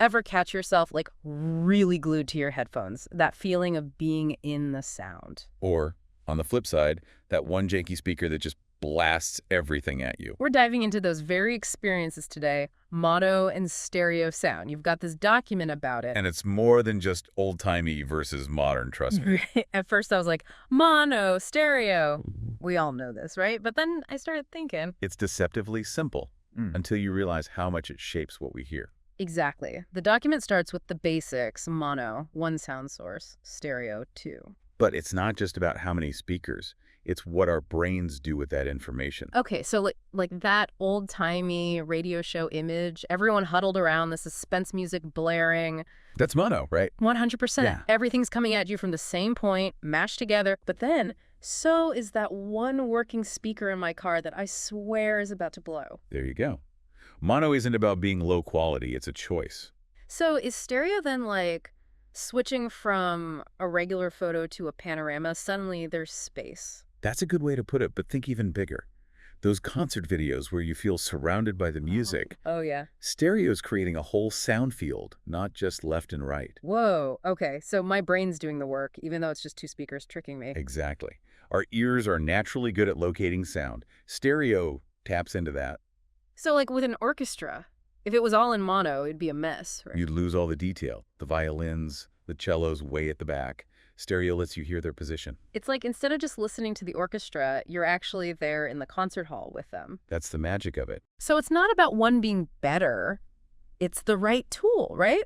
Ever catch yourself like really glued to your headphones? That feeling of being in the sound. Or, on the flip side, that one janky speaker that just blasts everything at you. We're diving into those very experiences today, mono and stereo sound. You've got this document about it. And it's more than just old-timey versus modern, trust me. At first I was like, mono, stereo. We all know this, right? But then I started thinking. It's deceptively simple until you realize how much it shapes what we hear. Exactly. The document starts with the basics, mono, one sound source, stereo, two. But it's not just about how many speakers. It's what our brains do with that information. Okay, so like that old-timey radio show image, everyone huddled around, the suspense music blaring. That's mono, right? 100%. Yeah. Everything's coming at you from the same point, mashed together. But then, so is that one working speaker in my car that I swear is about to blow. There you go. Mono isn't about being low quality. It's a choice. So is stereo then like switching from a regular photo to a panorama? Suddenly there's space. That's a good way to put it, but think even bigger. Those concert videos where you feel surrounded by the music. Oh, yeah. Stereo's creating a whole sound field, not just left and right. Whoa. Okay, so my brain's doing the work, even though it's just two speakers tricking me. Exactly. Our ears are naturally good at locating sound. Stereo taps into that. So like with an orchestra, if it was all in mono, it'd be a mess, right? You'd lose all the detail. The violins, the cellos way at the back. Stereo lets you hear their position. It's like instead of just listening to the orchestra, you're actually there in the concert hall with them. That's the magic of it. So it's not about one being better. It's the right tool, right?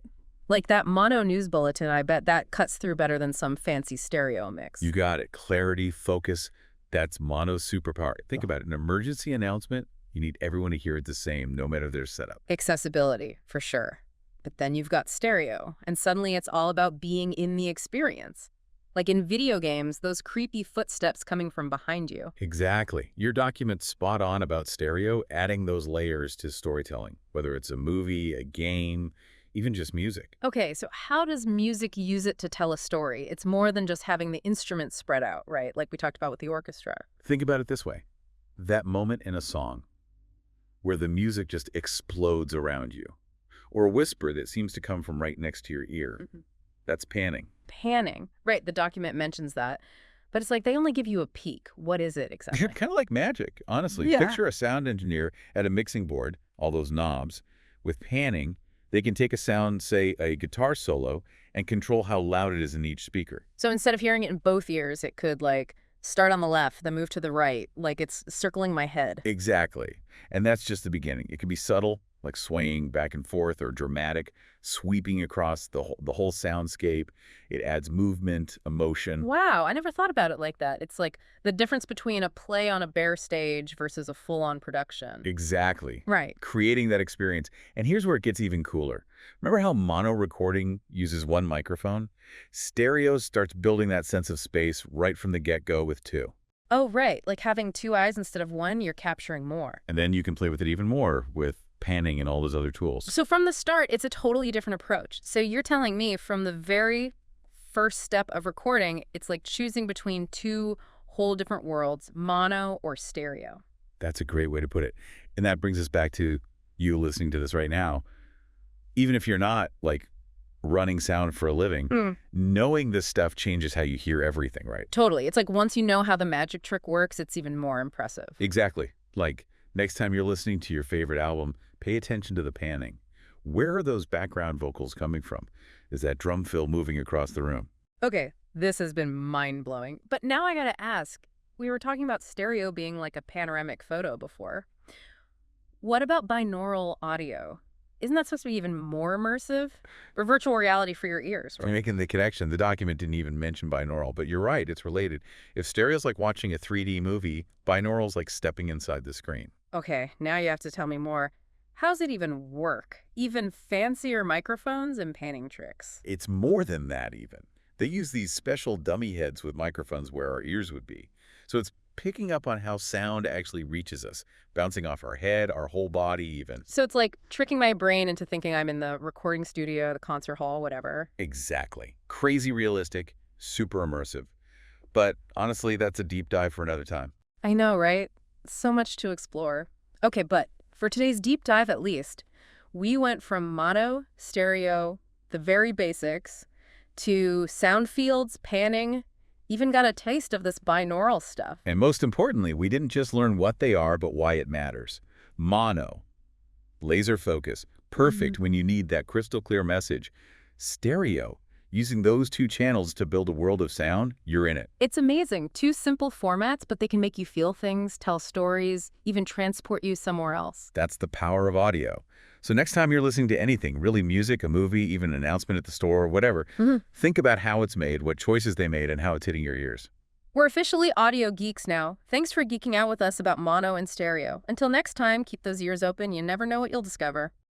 Like that mono news bulletin, I bet that cuts through better than some fancy stereo mix. You got it. Clarity, focus. That's mono's superpower. Think about it. An emergency announcement, you need everyone to hear it the same, no matter their setup. Accessibility, for sure. But then you've got stereo, and suddenly it's all about being in the experience. Like in video games, those creepy footsteps coming from behind you. Exactly. Your document's spot on about stereo, adding those layers to storytelling, whether it's a movie, a game, even just music. Okay, so how does music use it to tell a story? It's more than just having the instruments spread out, right? Like we talked about with the orchestra. Think about it this way. That moment in a song where the music just explodes around you, or a whisper that seems to come from right next to your ear. That's panning. Panning. Right, the document mentions that. But it's like they only give you a peek. What is it exactly? Kind of like magic, honestly. Yeah. Picture a sound engineer at a mixing board, all those knobs. With panning, they can take a sound, say a guitar solo, and control how loud it is in each speaker. So instead of hearing it in both ears, it could like start on the left, then move to the right, like it's circling my head. Exactly. And that's just the beginning. It can be subtle, like swaying back and forth, or dramatic, sweeping across the whole soundscape. It adds movement, emotion. Wow, I never thought about it like that. It's like the difference between a play on a bare stage versus a full-on production. Exactly. Right. Creating that experience. And here's where it gets even cooler. Remember how mono recording uses one microphone? Stereo starts building that sense of space right from the get-go with two. Oh, right. Like having two eyes instead of one, you're capturing more. And then you can play with it even more with panning and all those other tools. So from the start, it's a totally different approach. So you're telling me from the very first step of recording, it's like choosing between two whole different worlds, mono or stereo. That's a great way to put it. And that brings us back to you listening to this right now. Even if you're not like running sound for a living, knowing this stuff changes how you hear everything, right? Totally. It's like once you know how the magic trick works, it's even more impressive. Exactly. Like next time you're listening to your favorite album, pay attention to the panning. Where are those background vocals coming from? Is that drum fill moving across the room? Okay, this has been mind-blowing. But now I gotta ask, we were talking about stereo being like a panoramic photo before. What about binaural audio? Isn't that supposed to be even more immersive? Or virtual reality for your ears, You're right? making the connection. The document didn't even mention binaural, but you're right, it's related. If stereo's like watching a 3D movie, binaural's like stepping inside the screen. Okay, now you have to tell me more. How's it even work? Even fancier microphones and panning tricks. It's more than that even. They use these special dummy heads with microphones where our ears would be. So it's picking up on how sound actually reaches us, bouncing off our head, our whole body even. So it's like tricking my brain into thinking I'm in the recording studio, the concert hall, whatever. Exactly. Crazy realistic, super immersive. But honestly, that's a deep dive for another time. I know, right? So much to explore. Okay, but for today's deep dive at least, We went from mono, stereo, the very basics, to sound fields, panning, even got a taste of this binaural stuff. And most importantly, we didn't just learn what they are, but why it matters. Mono, laser focus, perfect when you need that crystal clear message. Stereo, using those two channels to build a world of sound, you're in it. It's amazing. Two simple formats, but they can make you feel things, tell stories, even transport you somewhere else. That's the power of audio. So next time you're listening to anything, really music, a movie, even an announcement at the store, whatever, think about how it's made, what choices they made, and how it's hitting your ears. We're officially audio geeks now. Thanks for geeking out with us about mono and stereo. Until next time, keep those ears open. You never know what you'll discover.